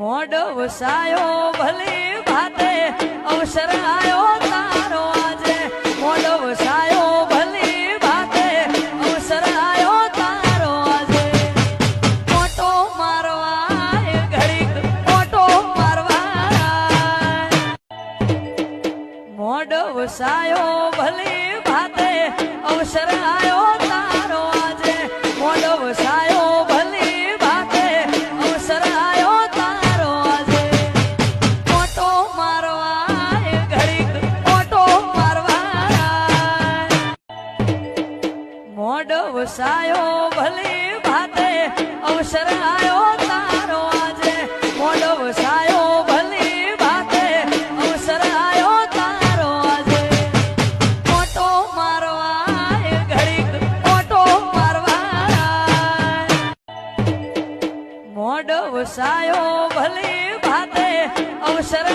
મોડો વસાયો ભલી ભાતે અવસર આયો તારો આજે મોડો વસાયો ભલી ભાતે અવસર આયો તારો આજે મોટો મારવા ઘડીક મોટો મારવા મોડો વસાયો ભલી ભાતે અવસર આયો તારો આજે મોડો વસાયો ભલી ભાતે અવસર આયો તારો આજે મોટો મારવા ઘડીક મોટો મારવા મોડો વસાયો ભલી ભાતે અવસર આયો તારો આજે મોડો વસાયો ભલી ભાતે અવસર આયો તારો આજે મોટો મારવા ઘડીક મોટો મારવા મોડો વસાયો ભલી ભાતે અવસર